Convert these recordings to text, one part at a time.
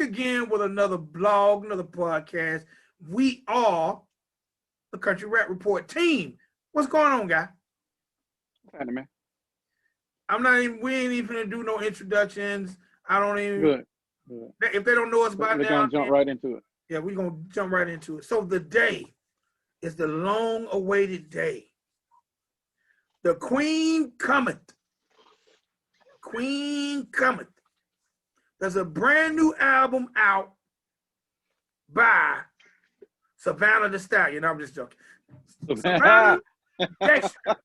again with another blog, another podcast. We are the Country Rap Report team. What's going on, guy? What's man? We ain't even gonna do no introductions. I don't even. Good. If they don't know us by now, we're gonna jump right into it. Yeah, we're gonna jump right into it. So the day is the long-awaited day. The Queen cometh. Queen cometh. There's a brand new album out by Savannah the Stallion. I'm just joking. Savannah Dexter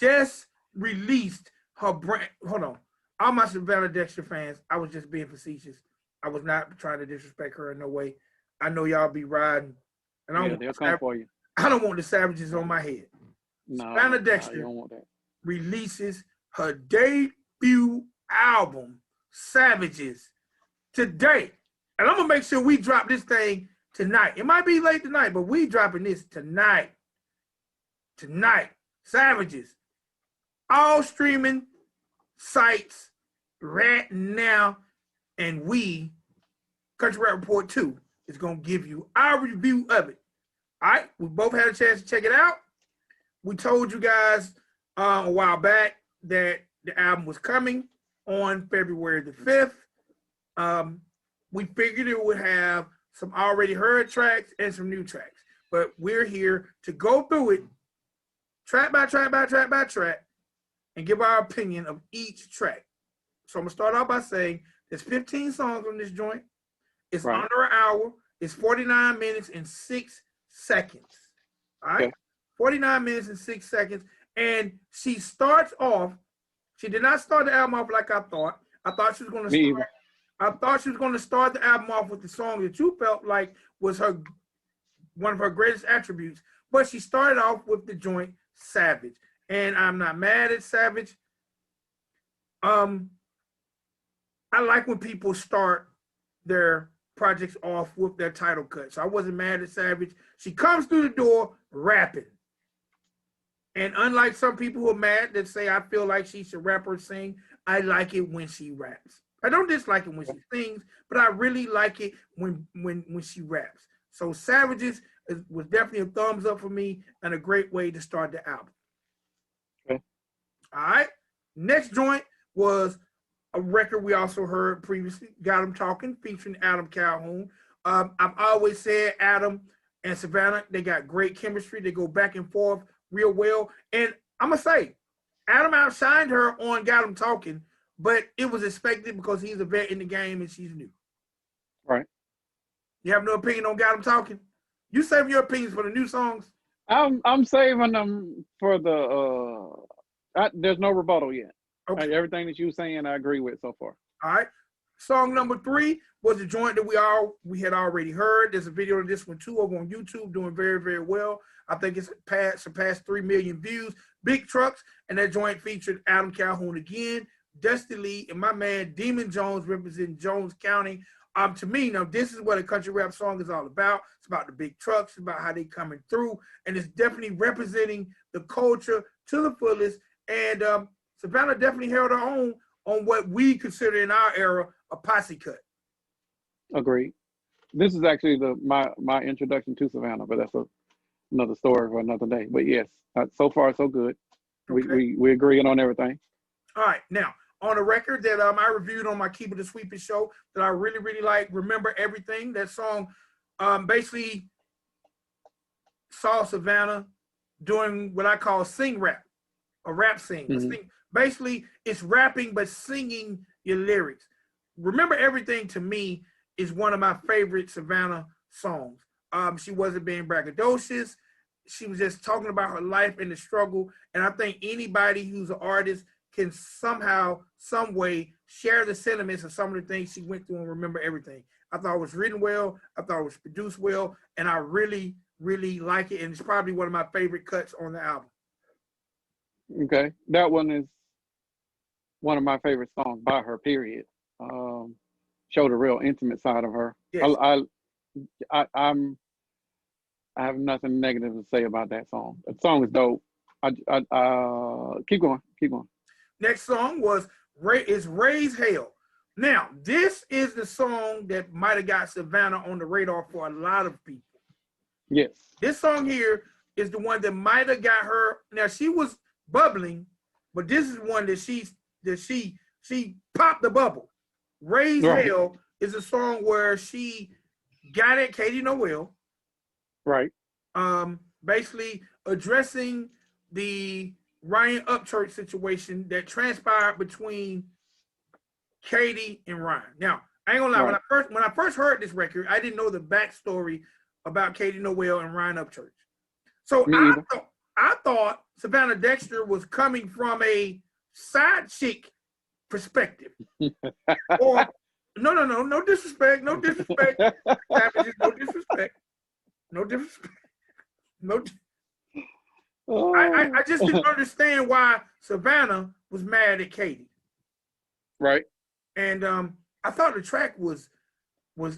just released her brand. Hold on. All my Savannah Dexter fans, I was just being facetious. I was not trying to disrespect her in no way. I know y'all be riding. And they'll come for you. I don't want the savages on my head. No, Savannah Dexter you don't want that. Releases her debut album, Savages, today. And I'm going to make sure we drop this thing tonight. It might be late tonight, but we dropping this tonight. Tonight. Savages. All streaming sites right now. And we, Country Rap Report 2, is going to give you our review of it. All right? We both had a chance to check it out. We told you guys a while back that the album was coming on February the 5th. We figured it would have some already heard tracks and some new tracks. But we're here to go through it track by track by track by track and give our opinion of each track. So I'm going to start off by saying there's 15 songs on this joint. It's right. Under an hour. It's 49 minutes and 6 seconds. All right? Okay. 49 minutes and 6 seconds. And she starts off, she did not start the album off like I thought. I thought she was going to start the album off with the song that you felt like was one of her greatest attributes. But she started off with the joint Savage. And I'm not mad at Savage. I like when people start their projects off with their title cut. So I wasn't mad at Savage. She comes through the door rapping. And unlike some people who are mad that say I feel like she should rap or sing, I like it when she raps. I don't dislike it when she sings, but I really like it when she raps. So Savages was definitely a thumbs up for me and a great way to start the album. Okay. All right. Next joint was a record we also heard previously, Got 'Em Talking, featuring Adam Calhoun. I've always said Adam and Savannah, they got great chemistry. They go back and forth real well. And I'm going to say, Adam outshined her on Got 'Em Talking, but it was expected because he's a vet in the game and she's new. Right. You have no opinion on Got 'Em Talking? You saving your opinions for the new songs? I'm saving them for the, there's no rebuttal yet. Okay. Everything that you're saying, I agree with so far. All right. Song number 3 was a joint that we had already heard. There's a video of this one too over on YouTube, doing very, very well. I think it's surpassed 3 million views. Big Trucks, and that joint featured Adam Calhoun again, Dusty Lee, and my man Demon Jones representing Jones County. To me, now this is what a country rap song is all about. It's about the big trucks, it's about how they coming through, and it's definitely representing the culture to the fullest. And Savannah definitely held her own on what we consider in our era a posse cut. Agreed. This is actually my introduction to Savannah, but that's another story for another day. But yes, so far so good. Okay. We agreeing on everything. All right, now on a record that I reviewed on my Keep It a Sweeping show that I really, really like, Remember Everything. That song basically saw Savannah doing what I call sing rap, a rap sing. Mm-hmm. Basically, it's rapping but singing your lyrics. Remember Everything to me is one of my favorite Savannah songs. She wasn't being braggadocious. She was just talking about her life and the struggle. And I think anybody who's an artist can somehow, some way, share the sentiments of some of the things she went through and remember everything. I thought it was written well. I thought it was produced well. And I really, really like it. And it's probably one of my favorite cuts on the album. Okay. That one is one of my favorite songs by her, period. Showed a real intimate side of her. Yes. I have nothing negative to say about that song. The song is dope. Keep going. Next song was Raise Hell, Now, this is the song that might have got Savannah on the radar for a lot of people. Yes. This song here is the one that might have got her. Now she was bubbling, but this is one that she popped the bubble. Raise Right. Hell is a song where she got at Katie Noel. Right. Basically addressing the Ryan Upchurch situation that transpired between Katie and Ryan. Now, I ain't gonna lie, right. when I first heard this record, I didn't know the backstory about Katie Noel and Ryan Upchurch. So I thought Savannah Dexter was coming from a side chick perspective. Or no disrespect, no disrespect. No disrespect. No disrespect. No. Oh. I just didn't understand why Savannah was mad at Katie. Right. And I thought the track was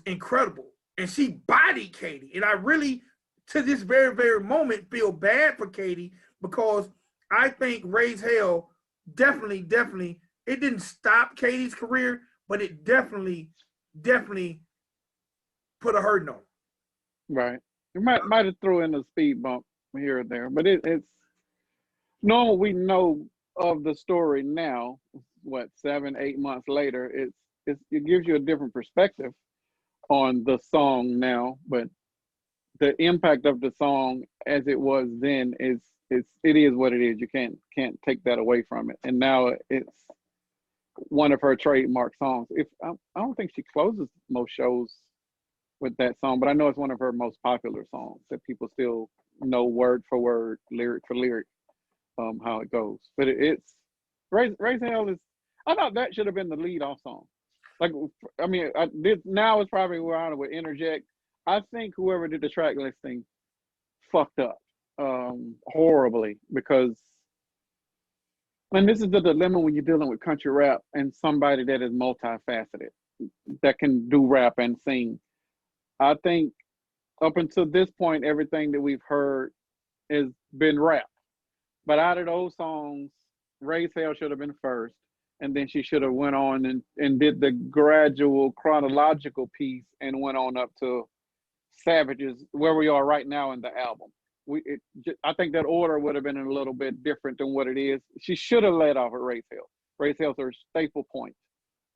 incredible. And she bodied Katie. And I really, to this very, very moment, feel bad for Katie because I think Raise Hell definitely, it didn't stop Katie's career, but it definitely put a hurting on. Right. It might have threw in a speed bump here or there, but it's no, we know of the story now, what, 7-8 months later, it gives you a different perspective on the song now, but the impact of the song as it was then it is what it is. You can't take that away from it. And now it's one of her trademark songs. I don't think she closes most shows with that song, but I know it's one of her most popular songs that people still know word for word, lyric for lyric, how it goes. But it's Raise Hell is, I thought that should have been the lead off song. Like, I mean, now it's probably where I would interject. I think whoever did the track listing fucked up horribly because, and this is the dilemma when you're dealing with country rap and somebody that is multifaceted, that can do rap and sing. I think up until this point, everything that we've heard has been rap. But out of those songs, Raise Hell should have been first. And then she should have went on and did the gradual chronological piece and went on up to Savages, where we are right now in the album. I think that order would have been a little bit different than what it is. She should have led off at Raise Hell. Raise Hell's her staple point,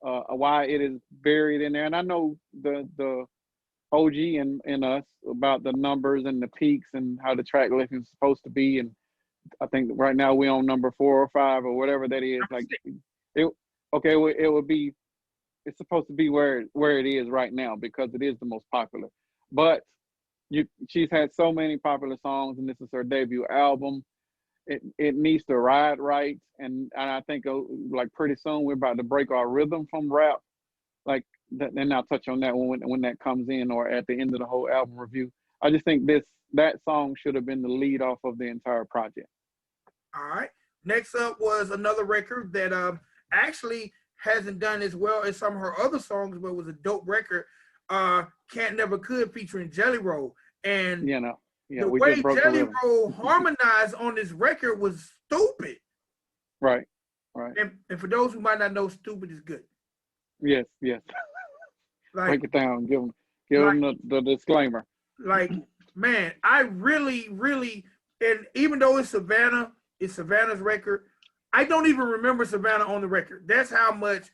why it is buried in there. And I know the OG in us about the numbers and the peaks and how the track listing is supposed to be. And I think right now we're on number 4 or 5 or whatever that is. Like it's supposed to be where it is right now because it is the most popular. But she's had so many popular songs, and this is her debut album. It needs to ride right, and I think like pretty soon we're about to break our rhythm from rap. Like that, and I'll touch on that when that comes in or at the end of the whole album review. I just think that song should have been the lead off of the entire project. All right. Next up was another record that actually hasn't done as well as some of her other songs, but was a dope record. Can't Never Could featuring Jelly Roll. And the way Jelly Roll harmonized on this record was stupid. Right. And for those who might not know, stupid is good. Yes. Like, break it down. Give them the disclaimer. Like, man, I really, and even though it's Savannah's record, I don't even remember Savannah on the record. That's how much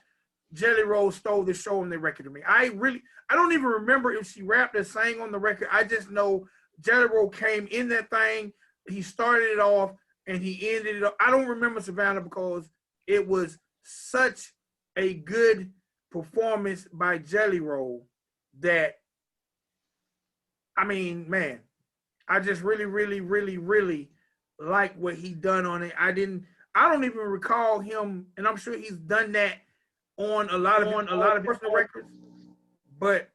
Jelly Roll stole the show on the record to me. I don't even remember if she rapped or sang on the record. I just know Jelly Roll came in that thing. He started it off and he ended it up. I don't remember Savannah because it was such a good performance by Jelly Roll that, I mean, man, I just really like what he done on it. I don't even recall him, and I'm sure he's done that on a lot of personal records, but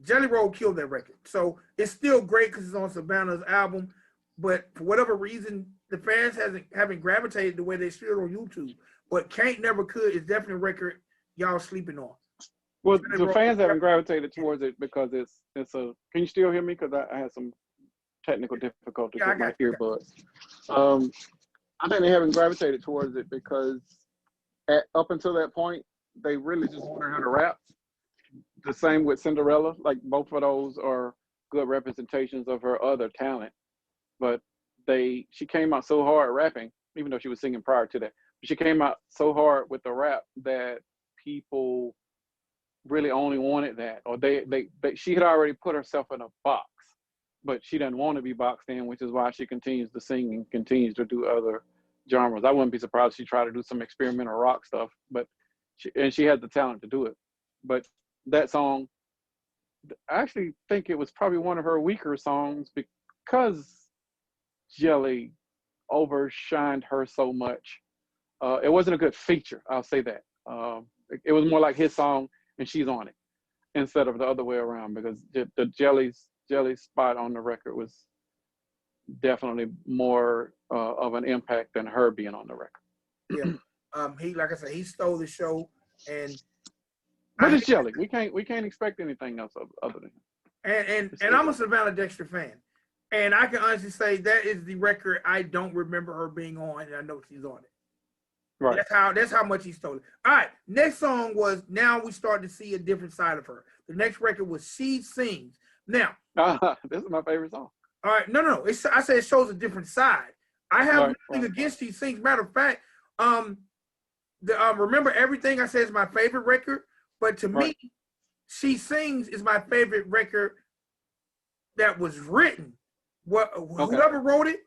Jelly Roll killed that record. So it's still great because it's on Savannah's album, but for whatever reason, the fans haven't gravitated the way they should on YouTube. But Can't Never Could is definitely a record y'all sleeping on. Well, the fans haven't gravitated towards it because it's a. Can you still hear me? Because I had some technical difficulties with my earbuds. I think they haven't gravitated towards it because up until that point, they really just want her to rap. The same with Cinderella. Like both of those are good representations of her other talent. But she came out so hard rapping, even though she was singing prior to that. She came out so hard with the rap that people really only wanted that, or she had already put herself in a box, but she doesn't want to be boxed in, which is why she continues to sing and continues to do other genres. I wouldn't be surprised if she tried to do some experimental rock stuff, but she had the talent to do it. But that song, I actually think it was probably one of her weaker songs because Jelly overshined her so much. It wasn't a good feature, I'll say that. It was more like his song and she's on it instead of the other way around, because the Jelly's spot on the record was definitely more of an impact than her being on the record. Yeah. He, like I said, he stole the show, and but it's Jelly. We can't expect anything else other than him. And I'm a Savannah Dexter fan, and I can honestly say that is the record I don't remember her being on, and I know she's on it. Right. That's how much he stole it. All right. Next song was, now we start to see a different side of her. The next record was She Sings. Now, this is my favorite song. All right. No. I said it shows a different side. I have nothing against She Sings. Matter of fact, Remember Everything I said is my favorite record, but to me, She Sings is my favorite record that was written. Whoever wrote it,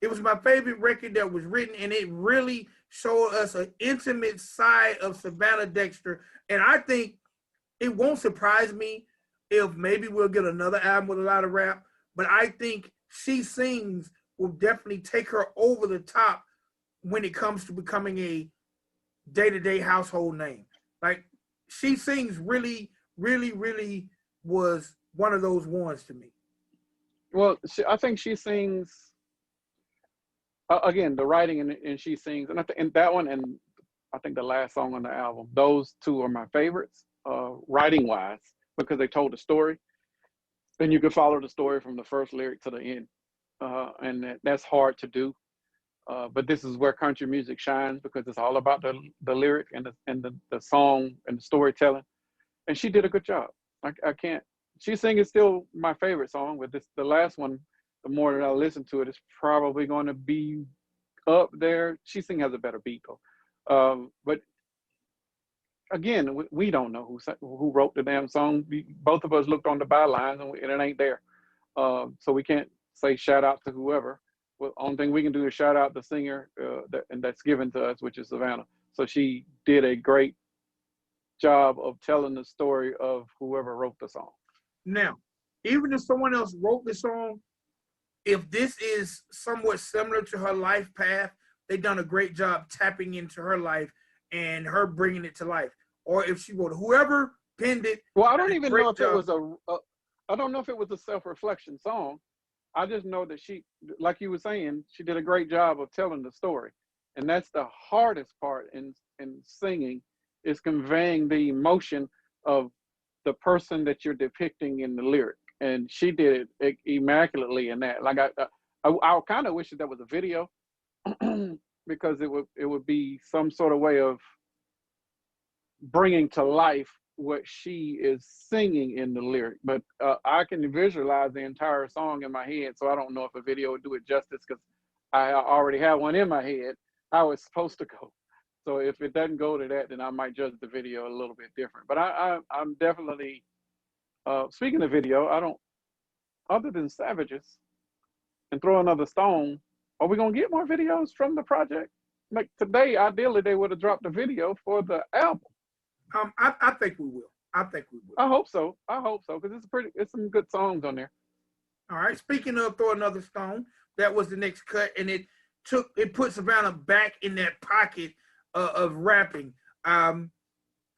it was my favorite record that was written, and it really showed us an intimate side of Savannah Dexter. And I think it won't surprise me if maybe we'll get another album with a lot of rap, but I think She Sings will definitely take her over the top when it comes to becoming a day-to-day household name. Like, She Sings really, really, really was one of those ones to me. Well, I think She Sings, again, the writing in She Sings, and that one, and I think the last song on the album, those two are my favorites, writing-wise, because they told a story, and you could follow the story from the first lyric to the end, and that's hard to do. But this is where country music shines, because it's all about the lyric and the song and the storytelling, and she did a good job. I can't. She Sing is still my favorite song, but the last one, the more that I listen to it, it's probably going to be up there. She Sing has a better beat though. But again, we don't know who wrote the damn song. Both of us looked on the bylines and it ain't there. So we can't say shout out to whoever. Well, only thing we can do is shout out the singer and that's given to us, which is Savannah. So she did a great job of telling the story of whoever wrote the song. Now, even if someone else wrote the song, if this is somewhat similar to her life path, they've done a great job tapping into her life and her bringing it to life. Or if she wrote, whoever penned it. Well, I don't even know if it was I don't know if it was a self-reflection song. I just know that she, like you were saying, she did a great job of telling the story. And that's the hardest part in singing, is conveying the emotion of the person that you're depicting in the lyric. And she did it immaculately in that. Like I kind of wish that was a video because it would be some sort of way of bringing to life what she is singing in the lyric. But I can visualize the entire song in my head, so I don't know if a video would do it justice, because I already have one in my head how it's supposed to go. So if it doesn't go to that, then I might judge the video a little bit different. But I'm definitely, speaking of video, I don't, other than Savages and Throw Another Stone, are we going to get more videos from the project? Like today, ideally, they would have dropped a video for the album. I think we will. I hope so. Because it's some good songs on there. All right. Speaking of Throw Another Stone, that was the next cut, and it put Savannah back in that pocket of rapping. And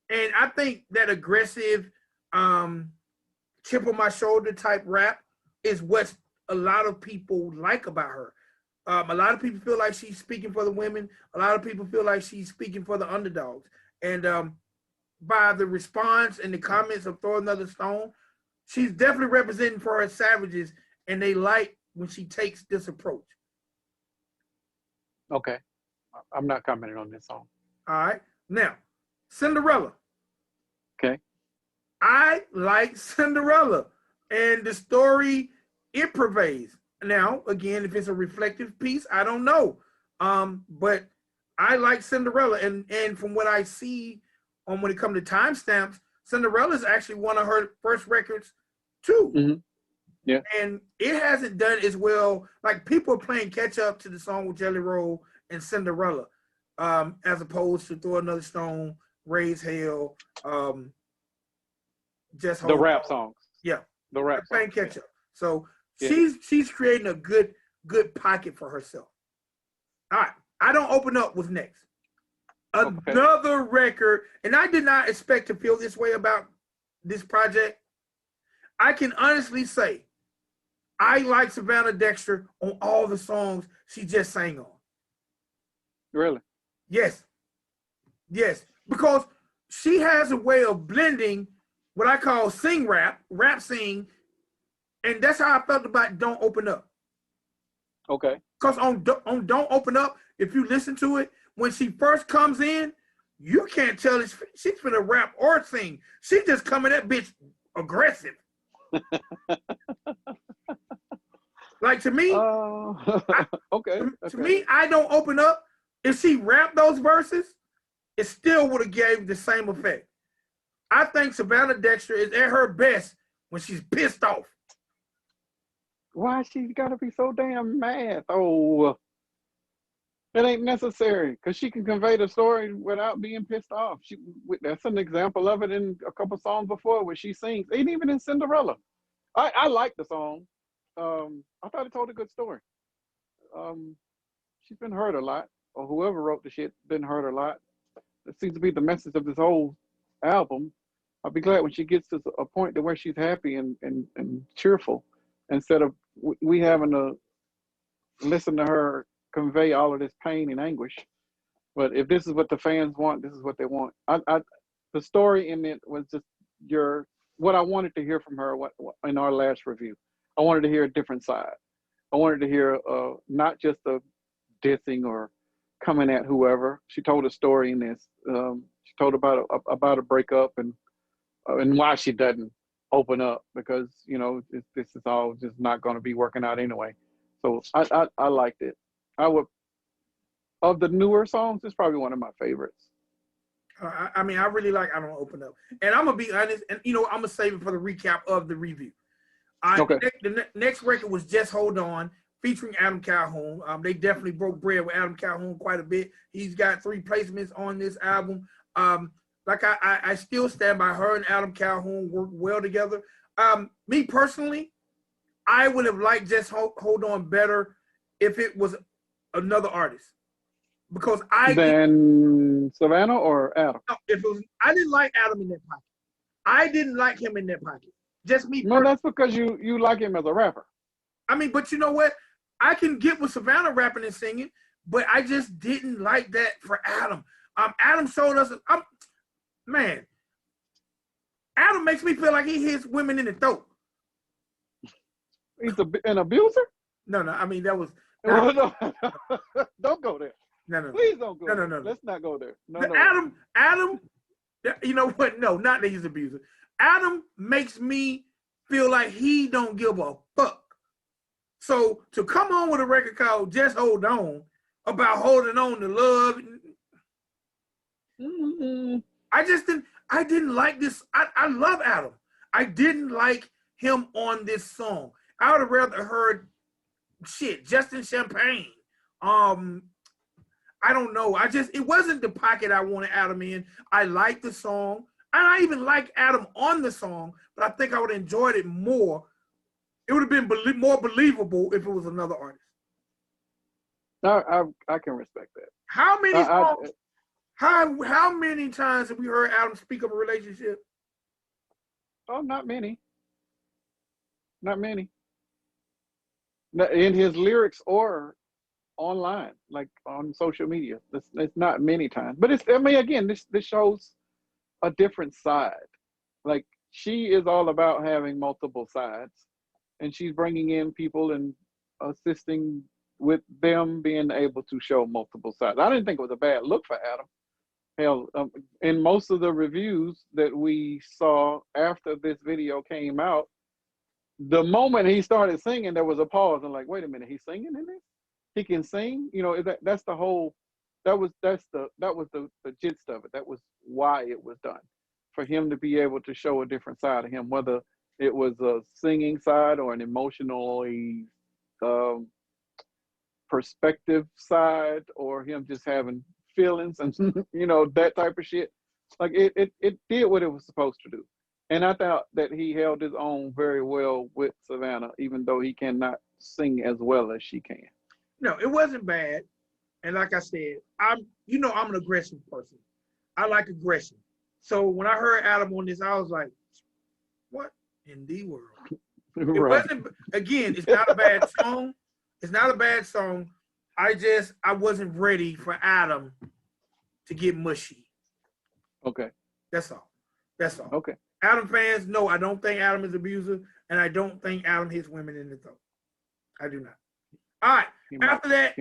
I think that aggressive chip on my shoulder type rap is what a lot of people like about her. A lot of people feel like she's speaking for the women. A lot of people feel like she's speaking for the underdogs. And by the response and the comments of Throw Another Stone, she's definitely representing for her Savages, and they like when she takes this approach. Okay. I'm not commenting on this song. All right. Now, Cinderella. Okay. I like Cinderella, and the story it pervades. Now, again, if it's a reflective piece, I don't know. But I like Cinderella, and from what I see on when it comes to timestamps, Cinderella is actually one of her first records too. Mm-hmm. Yeah. And it hasn't done as well. Like people are playing catch up to the song with Jelly Roll and Cinderella, as opposed to Throw Another Stone, Raise Hell, Just The Hold rap On. songs. Yeah, The rap playing songs. catch up. So Yeah. she's creating a good pocket for herself. All right, I Don't Open Up was next. Okay. Another record, and I did not expect to feel this way about this project. I can honestly say I like Savannah Dexter on all the songs she just sang on. Really? Yes, yes, because she has a way of blending what I call sing rap sing, and that's how I felt about Don't Open Up. Okay. Because on Don't Open Up, if you listen to it, when she first comes in, you can't tell if she's gonna rap or sing. She's just coming at bitch aggressive. Like to me, okay. to me, I Don't Open Up. If she rapped those verses, it still would have gave the same effect. I think Savannah Dexter is at her best when she's pissed off. Why she gotta be so damn mad? Oh, it ain't necessary because she can convey the story without being pissed off. That's an example of it in a couple songs before where she sings, and even in Cinderella. I like the song. I thought it told a good story. She's been hurt a lot, or whoever wrote the shit been hurt a lot. It seems to be the message of this whole album. I'll be glad when she gets to a point to where she's happy and cheerful, instead of we having to listen to her convey all of this pain and anguish. But if this is what the fans want, this is what they want. The story in it was just what I wanted to hear from her. What in our last review, I wanted to hear a different side. I wanted to hear not just a dissing or coming at whoever. She told a story in this. She told about a breakup and why she doesn't open up, because this is all just not going to be working out anyway. So I liked it. I would, of the newer songs, it's probably one of my favorites. I mean, I really like I Don't Open Up, and I'm gonna be honest, and I'm gonna save it for the recap of the review. Okay. The next record was Just Hold On, featuring Adam Calhoun. They definitely broke bread with Adam Calhoun quite a bit. He's got 3 placements on this album. Like I still stand by her and Adam Calhoun work well together. Me personally, I would have liked Just Hold On better if it was another artist, because Then Savannah or Adam? if it was, I didn't like Adam in that pocket. I didn't like him in that pocket. Just me. No, that's because you like him as a rapper. I mean, but you know what? I can get with Savannah rapping and singing, but I just didn't like that for Adam. Adam showed us. Man, Adam makes me feel like he hits women in the throat. He's an abuser? No. I mean, that was. No. Don't go there. No. Please don't go there. No. Let's not go there. No. Adam, you know what? No, not that he's an abuser. Adam makes me feel like he don't give a fuck. So to come on with a record called Just Hold On, about holding on to love, I didn't like this. I love Adam. I didn't like him on this song. I would have rather heard Justin Champagne. I don't know. It wasn't the pocket I wanted Adam in. I liked the song. And I even like Adam on the song, but I think I would have enjoyed it more. It would have been more believable if it was another artist. I can respect that. How many songs, how many times have we heard Adam speak of a relationship? Oh, not many. Not many. In his lyrics or online, like on social media. It's not many times. But again, this shows a different side. Like, she is all about having multiple sides, and she's bringing in people and assisting with them being able to show multiple sides. I didn't think it was a bad look for Adam. Hell, in most of the reviews that we saw after this video came out, the moment he started singing, there was a pause and like, wait a minute, he's singing in this? He can sing? You know, that's the whole. That was the gist of it. That was why it was done, for him to be able to show a different side of him, whether it was a singing side or an emotionally um, perspective side, or him just having feelings and you know, that type of shit. Like it did what it was supposed to do. And I thought that he held his own very well with Savannah, even though he cannot sing as well as she can. No, it wasn't bad. And like I said, I'm an aggressive person. I like aggression. So when I heard Adam on this, I was like, what in the world? It Right. wasn't, again, it's not a bad song. It's not a bad song. I wasn't ready for Adam to get mushy. Okay. That's all. That's all. Okay. Adam fans, no, I don't think Adam is abusive, and I don't think Adam hits women in the throat. I do not. All right. After that,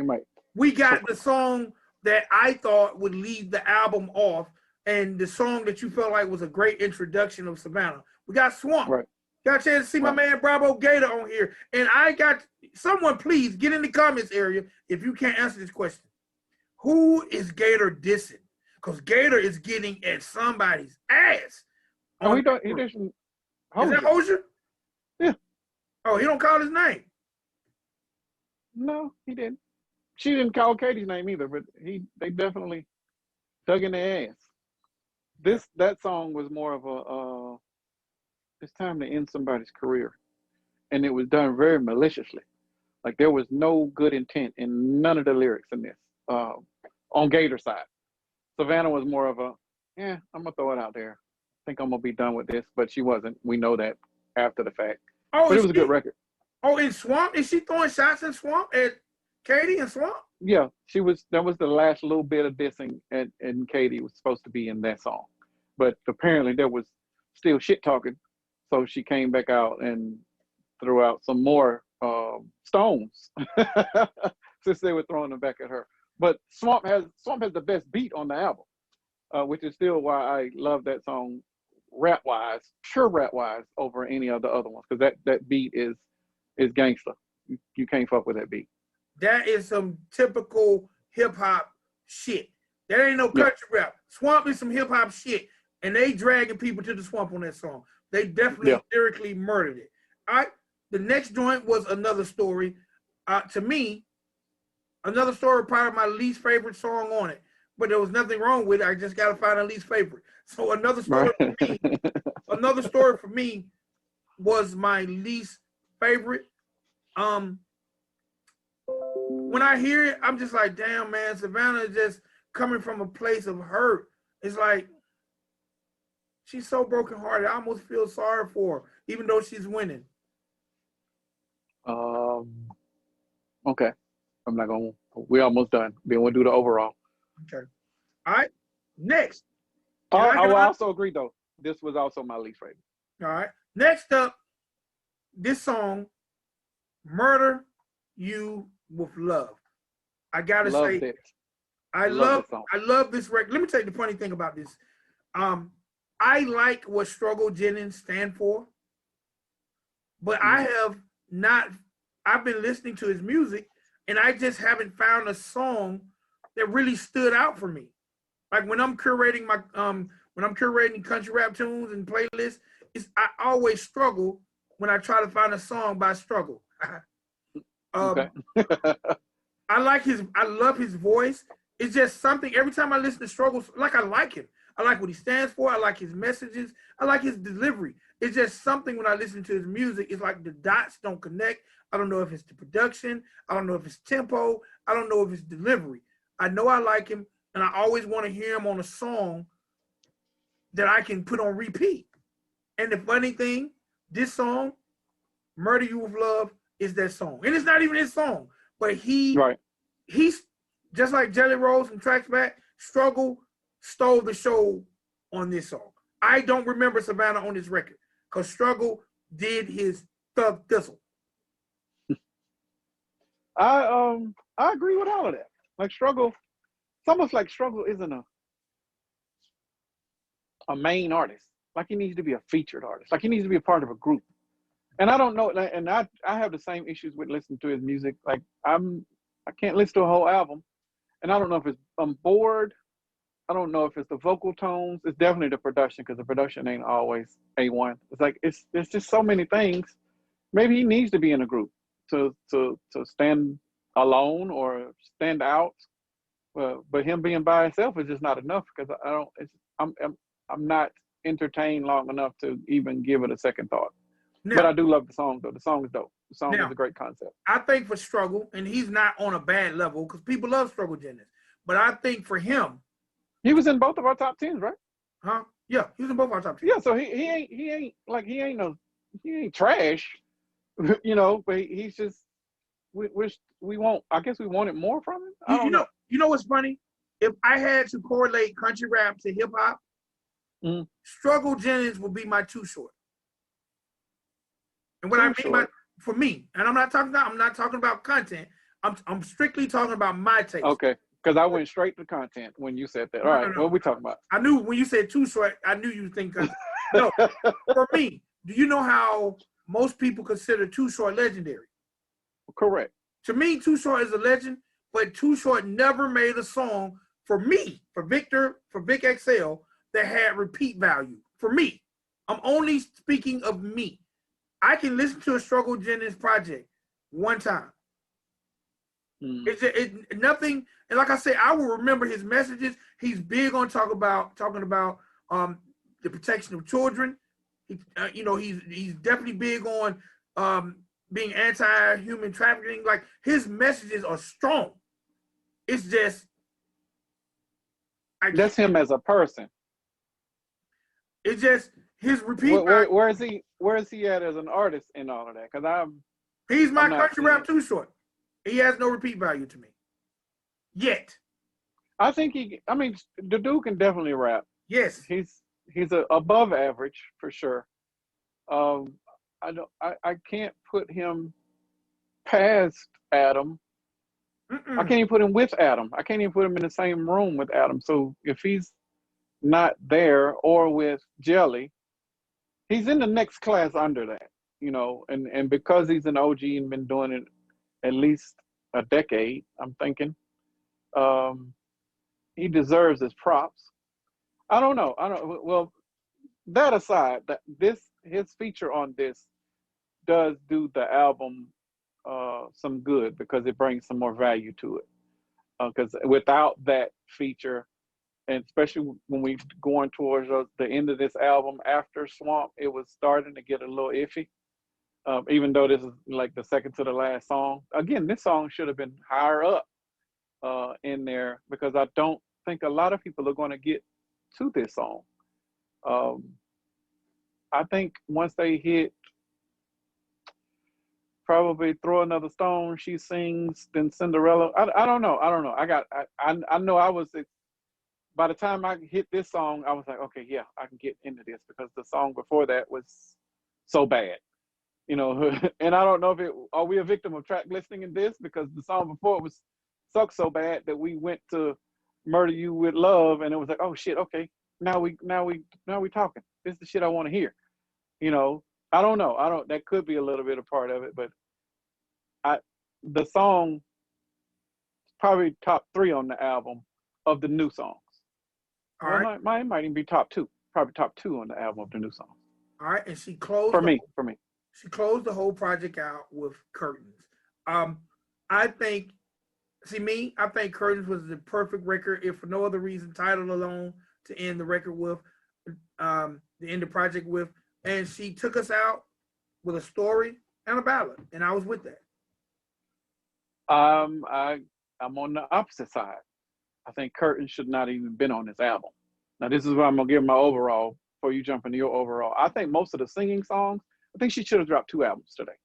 we got the song that I thought would lead the album off, and the song that you felt like was a great introduction of Savannah. We got Swamp. Right. Got a chance to see my man Bravo Gator on here. And I got someone, please get in the comments area if you can't answer this question. Who is Gator dissing? Because Gator is getting at somebody's ass. Oh, he doesn't. Is that Hozier? Yeah. Oh, he don't call his name. No, he didn't. She didn't call Katie's name either, but they definitely dug in their ass. That song was more of a it's time to end somebody's career. And it was done very maliciously. Like there was no good intent in none of the lyrics in this. On Gator's side. Savannah was more of a, I'm gonna throw it out there. I think I'm gonna be done with this, but she wasn't. We know that after the fact. Oh, but it was a good record. Oh, in Swamp? Is she throwing shots in Swamp at Katie and Swamp? Yeah, that was the last little bit of dissing, and Katie was supposed to be in that song. But apparently there was still shit talking. So she came back out and threw out some more stones since they were throwing them back at her. But Swamp has the best beat on the album, which is still why I love that song pure rap wise over any of the other ones, because that beat is gangster. You can't fuck with that beat. That is some typical hip hop shit. That ain't no country rap. Swamp is some hip hop shit, and they dragging people to the Swamp on that song. They definitely lyrically murdered it. All right. The next joint was Another Story. To me, Another Story, probably my least favorite song on it. But there was nothing wrong with it. I just got to find a least favorite. So Another Story for me, Another Story for me was my least favorite. When I hear it, I'm just like, damn, man, Savannah is just coming from a place of hurt. It's like, she's so brokenhearted. I almost feel sorry for her, even though she's winning. Okay. I'm not going to. We're almost done. Then we'll do the overall. Okay. All right. Next. I will also agree, though. This was also my least favorite. All right. Next up, this song, Murder You with Love. I got to say, I love this record. Let me tell you the funny thing about this. I like what Struggle Jennings stand for, but I've been listening to his music, and I just haven't found a song that really stood out for me. Like when I'm curating country rap tunes and playlists, I always struggle when I try to find a song by Struggle. Okay. I love his voice. It's just something, every time I listen to Struggle, like I like him. I like what he stands for. I like his messages. I like his delivery. It's just something when I listen to his music, it's like the dots don't connect. I don't know if it's the production. I don't know if it's tempo. I don't know if it's delivery. I know I like him, and I always want to hear him on a song that I can put on repeat. And the funny thing, this song, Murder You With Love, is that song. And it's not even his song, but he's just like Jelly Rolls and Tracks Back, Struggle stole the show on this song. I don't remember Savannah on this record because Struggle did his thug thistle. I agree with all of that. Like Struggle, it's almost like Struggle isn't a main artist. Like he needs to be a featured artist. Like he needs to be a part of a group. And I don't know, and I have the same issues with listening to his music. Like I can't listen to a whole album, and I don't know if I'm bored. I don't know if it's the vocal tones. It's definitely the production, because the production ain't always A1. It's like there's just so many things. Maybe he needs to be in a group to stand alone or stand out. But him being by himself is just not enough, because I'm not entertained long enough to even give it a second thought. Now, but I do love the song, though. The song is dope. The song is a great concept. I think for Struggle, and he's not on a bad level because people love Struggle Jennings, but I think for him, he was in both of our top 10s, right? Huh? Yeah, he was in both our top 10s. Yeah, so he ain't trash, you know. But he's just we want. I guess we wanted more from him. You know what's funny? If I had to correlate country rap to hip hop, Struggle Jennings would be my Too Short. And what I mean by, for me, and I'm not talking about content. I'm strictly talking about my taste. Okay, because I went straight to content when you said that. All right, what are we talking about? I knew when you said Too Short, I knew you think content. No, for me, do you know how most people consider Too Short legendary? Correct. To me, Too Short is a legend, but Too Short never made a song for me, for Vic XL, that had repeat value. For me, I'm only speaking of me. I can listen to a Struggle Jennings project one time. It's nothing, and like I said, I will remember his messages. He's big on talking about the protection of children. He's definitely big on being anti-human trafficking. Like his messages are strong. It's just that's him as a person. It's just his repeat. Where is he at as an artist in all of that? Because he's my country rap Too Short. He has no repeat value to me yet. I think the dude can definitely rap. Yes, he's above average for sure. I can't put him past Adam. I can't even put him with Adam. I can't even put him in the same room with Adam. So if he's not there, or with Jelly, he's in the next class under that, and because he's an OG and been doing it at least a decade, I'm thinking he deserves his props. I don't know. Well, that aside, his feature on this does do the album some good, because it brings some more value to it. Because without that feature, and especially when we going towards the end of this album after Swamp, it was starting to get a little iffy. Even though this is like the second to the last song. Again, this song should have been higher up in there, because I don't think a lot of people are going to get to this song. I think once they hit probably Throw Another Stone, She Sings, then Cinderella. I don't know. I know I was, by the time I hit this song, I was like, okay, yeah, I can get into this, because the song before that was so bad. And I don't know if are we a victim of track listing in this, because the song before it sucked so bad that we went to Murder You With Love, and it was like, oh shit, okay, now we talking. This is the shit I want to hear. I don't know. That could be a little bit a part of it, but the song is probably top 3 on the album of the new songs. All right. Mine might even be top 2, probably top 2 on the album of the new songs. All right, and she closed for me. She closed the whole project out with Curtains. I think Curtains was the perfect record, if for no other reason, title alone, to end the record with, to end the project with. And she took us out with a story and a ballad, and I was with that. I'm on the opposite side. I think Curtains should not even been on this album. Now, this is what I'm gonna give my overall before you jump into your overall. I think most of the singing songs, I think she should have dropped 2 albums today.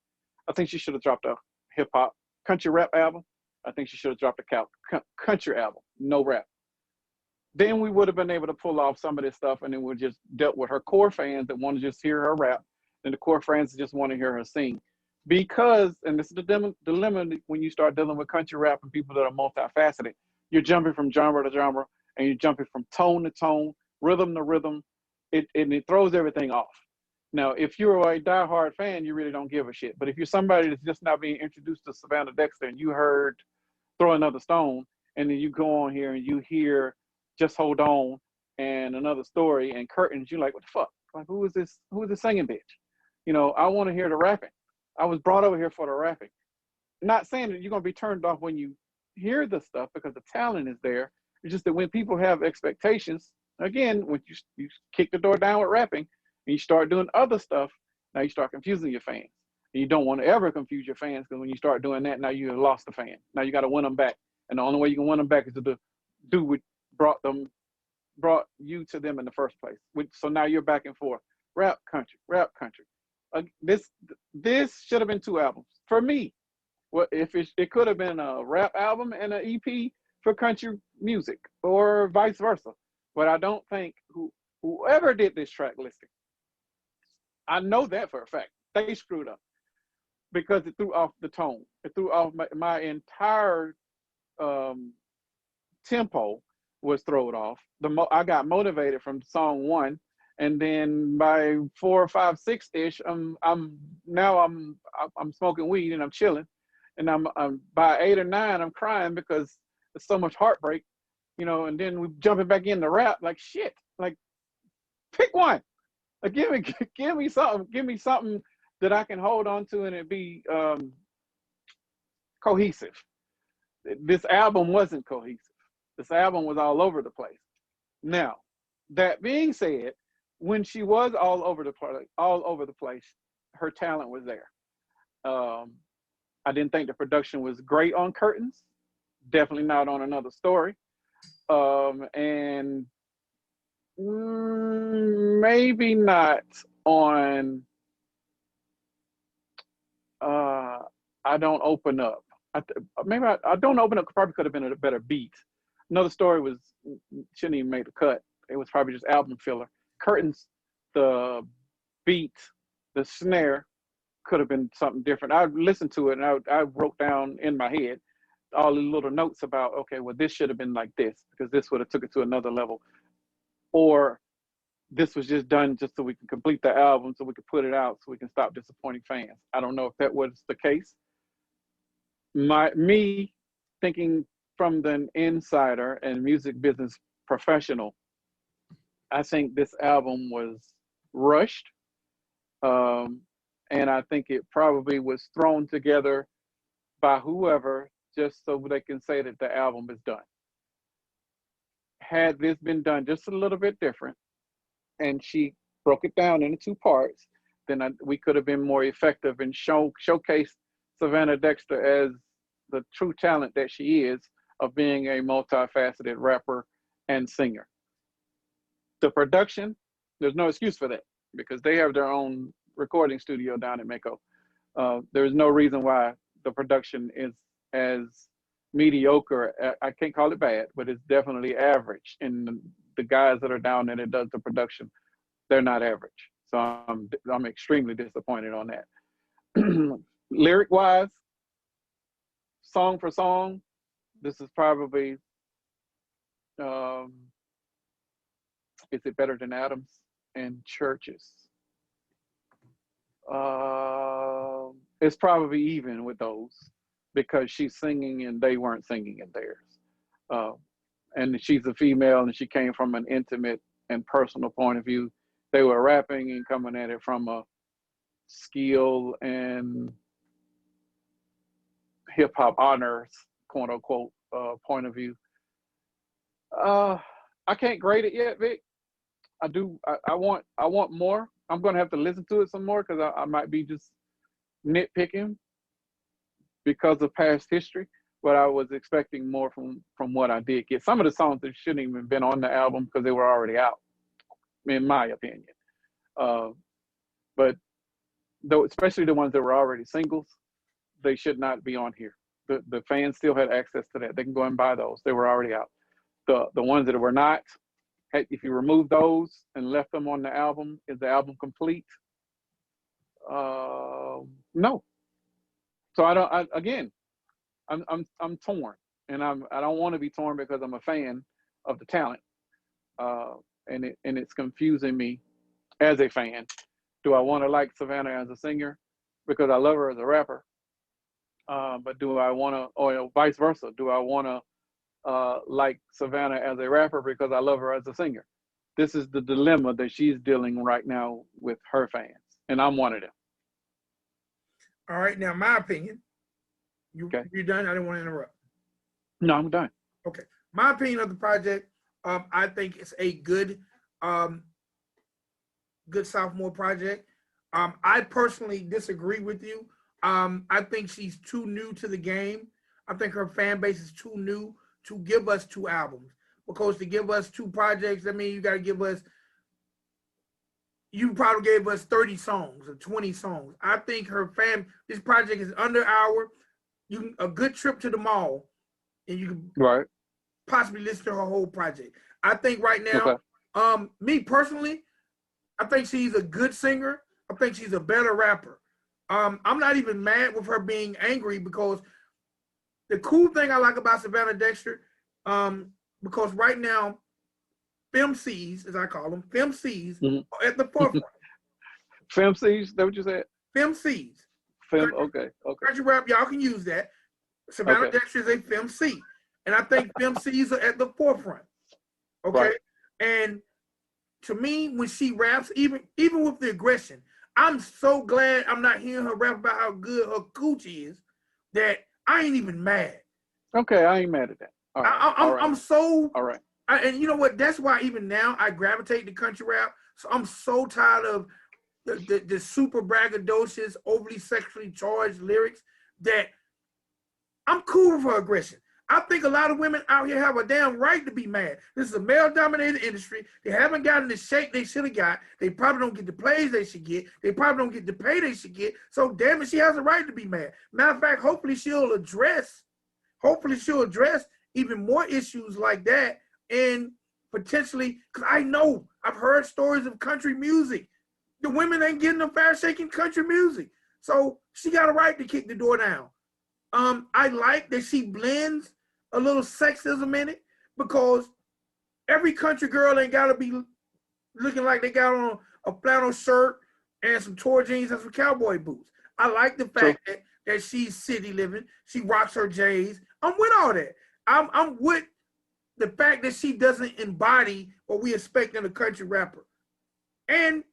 I think she should have dropped a hip hop country rap album. I think she should have dropped a country album, no rap. Then we would have been able to pull off some of this stuff, and then we just dealt with her core fans that want to just hear her rap, and the core fans that just want to hear her sing. Because, and this is the dilemma when you start dealing with country rap and people that are multifaceted, you're jumping from genre to genre, and you're jumping from tone to tone, rhythm to rhythm, it throws everything off. Now, if you're a diehard fan, you really don't give a shit. But if you're somebody that's just now being introduced to Savannah Dexter and you heard Throw Another Stone, and then you go on here and you hear Just Hold On and Another Story and Curtains, you're like, what the fuck? Like, who is this? Who is this singing bitch? You know, I want to hear the rapping. I was brought over here for the rapping. Not saying that you're going to be turned off when you hear the stuff because the talent is there. It's just that when people have expectations, again, when you kick the door down with rapping and you start doing other stuff, now you start confusing your fans. And you don't want to ever confuse your fans, because when you start doing that, now you have lost the fan. Now you got to win them back. And the only way you can win them back is to do what brought you to them in the first place. So now you're back and forth. Rap country, rap country. This should have been 2 albums for me. Well, if it could have been a rap album and an EP for country music, or vice versa. But I don't think whoever did this track listing, I know that for a fact, they screwed up, because it threw off the tone. It threw off my entire tempo was thrown off. I got motivated from song 1, and then by 4, 5, 6-ish, I'm smoking weed and I'm chilling, and I'm by 8 or 9, I'm crying because there's so much heartbreak, you know. And then we jumping back in the rap, like shit, like pick one, like give me something that I can hold on to and it be cohesive. This album wasn't cohesive. This album was all over the place. Now, that being said, when she was all over the place, her talent was there. I didn't think the production was great on Curtains. Definitely not on Another Story. And maybe not on I Don't Open Up. Maybe I Don't Open Up probably could have been a better beat. Another Story shouldn't even make the cut. It was probably just album filler. Curtains, the beat, the snare could have been something different. I listened to it and I wrote down in my head all the little notes about, okay, well, this should have been like this, because this would have took it to another level. Or this was just done just so we can complete the album, so we could put it out, so we can stop disappointing fans. I don't know if that was the case. Me thinking from the insider and music business professional, I think this album was rushed. And I think it probably was thrown together by whoever just so they can say that the album is done. Had this been done just a little bit different, and she broke it down into 2 parts, then we could have been more effective and showcased Savannah Dexter as the true talent that she is, of being a multifaceted rapper and singer. The production, there's no excuse for that, because they have their own recording studio down in Mako. There's no reason why the production is as mediocre. I can't call it bad, but it's definitely average. And the guys that are down there that does the production, they're not average. So I'm extremely disappointed on that. Lyric wise, song for song, this is probably, is it better than Adams and Churches? It's probably even with those, because she's singing and they weren't singing in theirs. And she's a female and she came from an intimate and personal point of view. They were rapping and coming at it from a skill and hip hop honors, quote unquote, point of view. I can't grade it yet, Vic. I want more. I'm gonna have to listen to it some more, because I might be just nitpicking because of past history, but I was expecting more from what I did get. Some of the songs that shouldn't even been on the album because they were already out, in my opinion. But though, especially the ones that were already singles, they should not be on here. The fans still had access to that. They can go and buy those. They were already out. The ones that were not, if you remove those and left them on the album, is the album complete? No. So I'm torn, and I don't want to be torn because I'm a fan of the talent. and it's confusing me as a fan. Do I want to like Savannah as a singer because I love her as a rapper? But do I want to, or vice versa? Do I want to like Savannah as a rapper because I love her as a singer? This is the dilemma that she's dealing right now with her fans, and I'm one of them. All right, now my opinion. You done? I didn't want to interrupt. No, I'm done. Okay, my opinion of the project. I think it's a good, good sophomore project. I personally disagree with you. I think she's too new to the game. I think her fan base is too new to give us 2 albums. Because to give us 2 projects, I mean, you got to give us. You probably gave us 30 songs or 20 songs. I think this project is under hour. A good trip to the mall, and you can possibly listen to her whole project. I think right now, me personally, I think she's a good singer. I think she's a better rapper. I'm not even mad with her being angry because the cool thing I like about Savannah Dexter, because right now, FemCs, as I call them, FemCs are at the forefront. FemCs, that what you said? FemCs. Okay. Country rap, y'all can use that. Savannah Dexter is a FemC. And I think FemCs are at the forefront. Okay? Right. And to me, when she raps, even with the aggression, I'm so glad I'm not hearing her rap about how good her coochie is that I ain't even mad. Okay, I ain't mad at that. All right. I'm so... All right. And you know what? That's why even now I gravitate to country rap. So I'm so tired of the super braggadocious, overly sexually charged lyrics that I'm cool with her aggression. I think a lot of women out here have a damn right to be mad. This is a male-dominated industry. They haven't gotten the shape they should have got. They probably don't get the plays they should get. They probably don't get the pay they should get. So damn it, she has a right to be mad. Matter of fact, hopefully she'll address even more issues like that. And potentially, because I know I've heard stories of country music. The women ain't getting a fair shaking country music. So she got a right to kick the door down. I like that she blends a little sexism in it because every country girl ain't got to be looking like they got on a flannel shirt and some tour jeans and some cowboy boots. I like the fact that she's city living. She rocks her J's. I'm with all that. I'm with the fact that she doesn't embody what we expect in a country rapper. And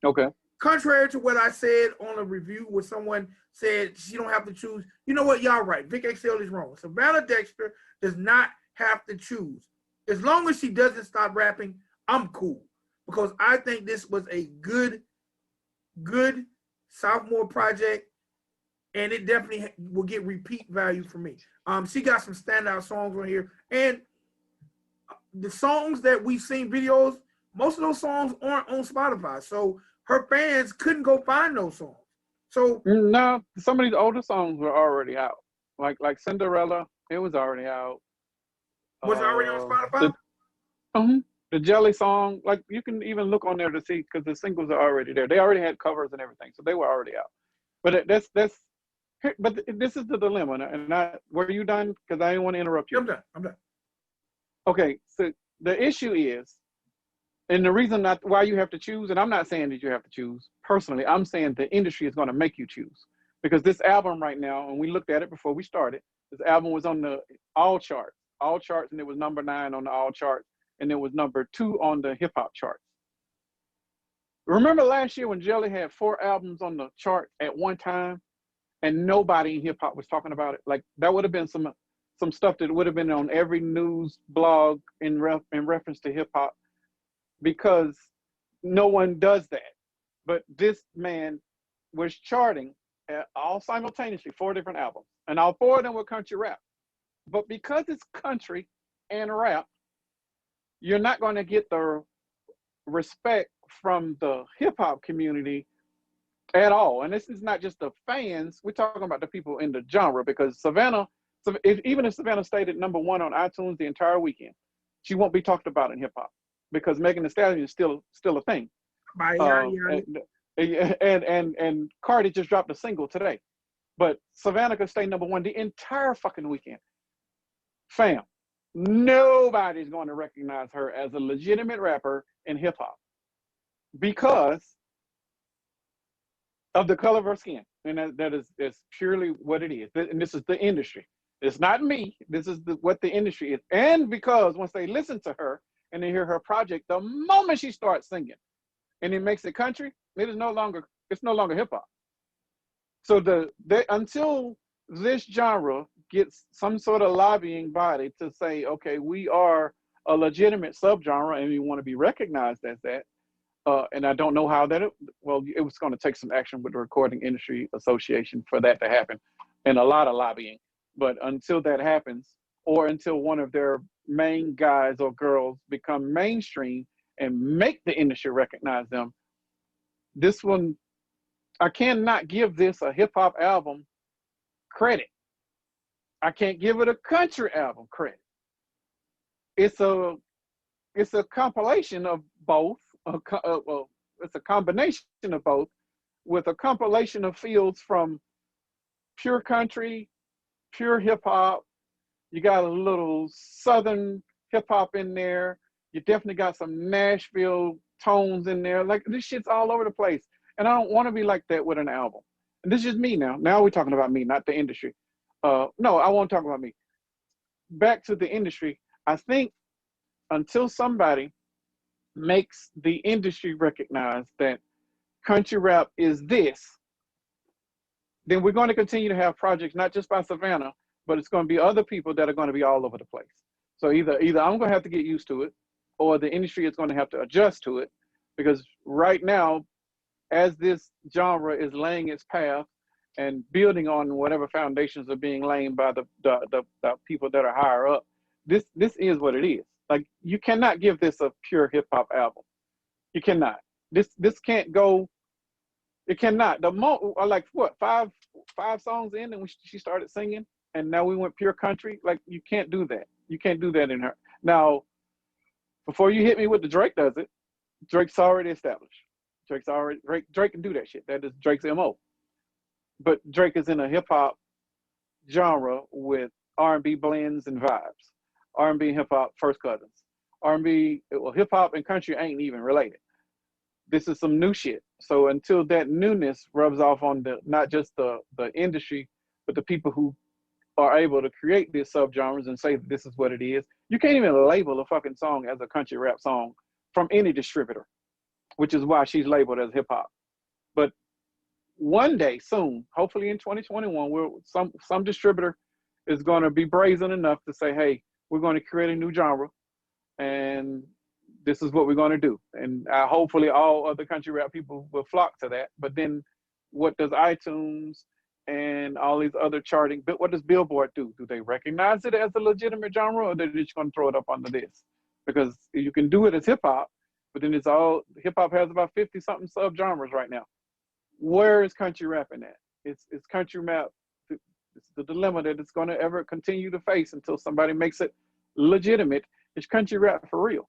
contrary to what I said on a review where someone said she don't have to choose, you know what, y'all right. Vic XL is wrong. Savannah Dexter does not have to choose. As long as she doesn't stop rapping, I'm cool. Because I think this was a good sophomore project, and it definitely will get repeat value for me. She got some standout songs on here, and the songs that we've seen videos, most of those songs aren't on Spotify. So her fans couldn't go find those songs. So no, some of these older songs were already out. Like Cinderella, it was already out. Was it already on Spotify? The Jelly song, like you can even look on there to see because the singles are already there. They already had covers and everything, so they were already out. But but this is the dilemma. And were you done? Because I didn't want to interrupt you. I'm done. Okay, so the issue is, and the reason why you have to choose, and I'm not saying that you have to choose personally, I'm saying the industry is going to make you choose. Because this album right now, and we looked at it before we started, this album was on the all charts, and it was number 9 on the all charts, and it was number 2 on the hip hop charts. Remember last year when Jelly had 4 albums on the chart at one time, and nobody in hip hop was talking about it? Like that would have been some stuff that would have been on every news blog in reference to hip hop, because no one does that. But this man was charting all simultaneously 4 different albums, and all 4 of them were country rap. But because it's country and rap, you're not going to get the respect from the hip hop community at all. And this is not just the fans, we're talking about the people in the genre, because Savannah, even if Savannah stayed at number 1 on iTunes the entire weekend, she won't be talked about in hip hop because Megan Thee Stallion is still a thing. And Cardi just dropped a single today, but Savannah could stay number 1 the entire fucking weekend. Fam, nobody's going to recognize her as a legitimate rapper in hip hop because of the color of her skin, and that is purely what it is. And this is the industry. It's not me. This is what the industry is. And because once they listen to her and they hear her project, the moment she starts singing and it makes it country, it's no longer hip hop. So until this genre gets some sort of lobbying body to say, okay, we are a legitimate subgenre and we want to be recognized as that. And I don't know how it was going to take some action with the Recording Industry Association for that to happen, and a lot of lobbying. But until that happens, or until one of their main guys or girls become mainstream and make the industry recognize them, I cannot give this a hip hop album credit. I can't give it a country album credit. It's a compilation of both. It's a combination of both, with a compilation of fields from pure country, pure hip hop. You got a little Southern hip hop in there. You definitely got some Nashville tones in there. Like, this shit's all over the place. And I don't want to be like that with an album. And this is just me now. Now we're talking about me, not the industry. No, I won't talk about me. Back to the industry. I think until somebody makes the industry recognize that country rap is this, then we're going to continue to have projects, not just by Savannah, but it's going to be other people that are going to be all over the place. So either I'm going to have to get used to it, or the industry is going to have to adjust to it, because right now, as this genre is laying its path and building on whatever foundations are being laid by the people that are higher up, this is what it is. Like, you cannot give this a pure hip hop album. You cannot. This can't go. It cannot. Like what, five songs in, and she started singing, and now we went pure country. Like, you can't do that. You can't do that in her. Now, before you hit me with the Drake does it, Drake's already established. Drake can do that shit. That is Drake's MO. But Drake is in a hip hop genre with R&B blends and vibes. R&B and hip hop first cousins. Hip hop and country ain't even related. This is some new shit. So until that newness rubs off on not just the industry, but the people who are able to create these subgenres and say that this is what it is, you can't even label a fucking song as a country rap song from any distributor, which is why she's labeled as hip hop. But one day soon, hopefully in 2021, some distributor is going to be brazen enough to say, hey, we're going to create a new genre, and this is what we're going to do. And hopefully all other country rap people will flock to that. But then what does iTunes and all these other charting, but what does Billboard do? Do they recognize it as a legitimate genre, or they're just going to throw it up under this? Because you can do it as hip hop, but then it's all, hip hop has about 50 something subgenres right now. Where is country rapping at? It's country rap. It's the dilemma that it's going to ever continue to face until somebody makes it legitimate. It's country rap for real.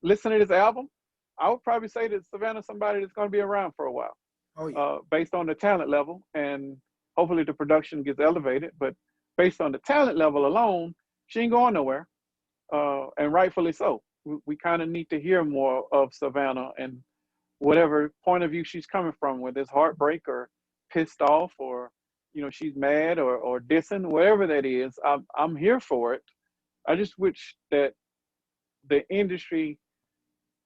Listen to this album, I would probably say that Savannah's somebody that's going to be around for a while. Oh, yeah. Based on the talent level, and hopefully the production gets elevated. But based on the talent level alone, she ain't going nowhere, and rightfully so. We kind of need to hear more of Savannah and whatever point of view she's coming from, whether it's heartbreak or pissed off, or she's mad or dissing, whatever that is. I'm here for it. I just wish that the industry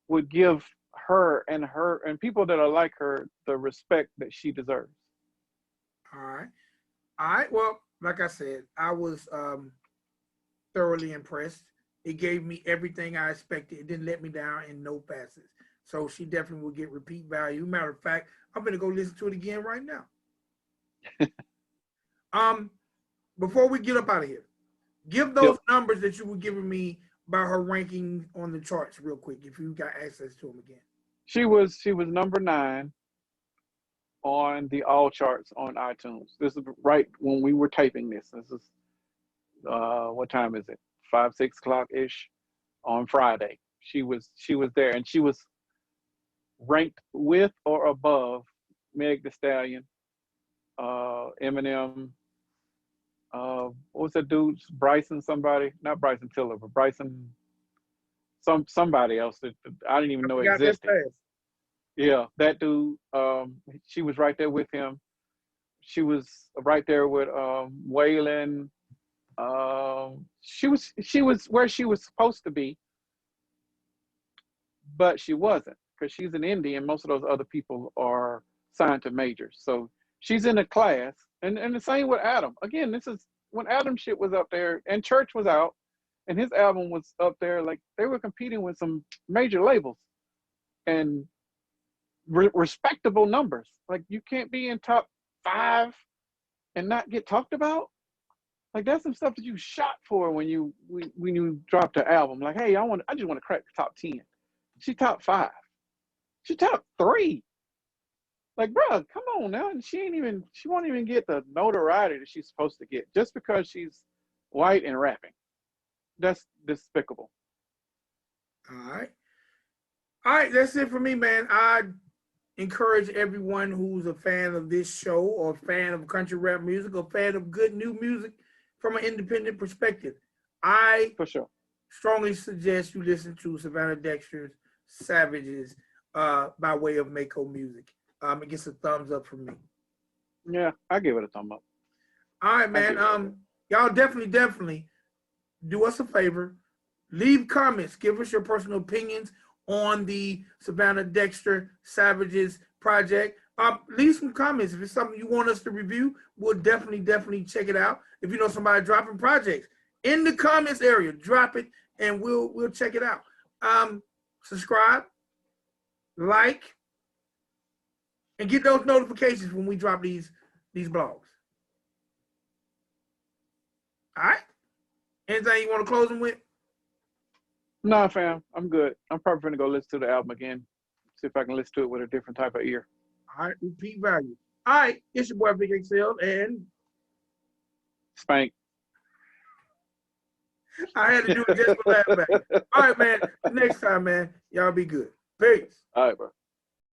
would give her and people that are like her the respect that she deserves. All right. Well, like I said, I was thoroughly impressed. It gave me everything I expected. It didn't let me down in no passes. So she definitely will get repeat value. Matter of fact, I'm gonna go listen to it again right now. Before we get up out of here, give those numbers that you were giving me about her ranking on the charts real quick, if you got access to them again. She was number 9 on the all charts on iTunes. This is right when we were taping this. This is what time is it? 5, 6 o'clock ish on Friday. She was there, and she was ranked with or above Meg Thee Stallion, Eminem. What was that dude? Bryson somebody? Not Bryson Tiller, but Bryson. somebody else that I didn't even know Got that existed. fast. Yeah, that dude. She was right there with him. She was right there with Waylon. She was where she was supposed to be, but she wasn't because she's an indie, and most of those other people are signed to majors. So she's in a class, and the same with Adam. Again, this is when Adam shit was up there, and Church was out, and his album was up there. Like they were competing with some major labels, and respectable numbers. Like you can't be in top 5 and not get talked about. Like that's some stuff that you shot for when you dropped an album. Like, hey, I just want to crack the top 10. She top 5. She top 3. Like, bro, come on now. And she won't even get the notoriety that she's supposed to get just because she's white and rapping. That's despicable. All right, that's it for me, man. I encourage everyone who's a fan of this show or a fan of country rap music or fan of good new music from an independent perspective. I For sure strongly suggest you listen to Savannah Dexter's Savages by way of Mako Music. It gets a thumbs up from me. Yeah, I give it a thumb up. All right, man. Y'all definitely do us a favor. Leave comments. Give us your personal opinions on the Savannah Dexter Savages project. Leave some comments. If it's something you want us to review, we'll definitely check it out. If you know somebody dropping projects in the comments area, drop it and we'll check it out. Subscribe, like, and get those notifications when we drop these blogs. All right. Anything you want to close them with? Nah, fam, I'm good. I'm probably gonna go listen to the album again. See if I can listen to it with a different type of ear. All right, repeat value. All right, it's your boy Big XL and Spank. I had to do it just for that, man. All right, man. Next time, man. Y'all be good. Peace. All right, bro.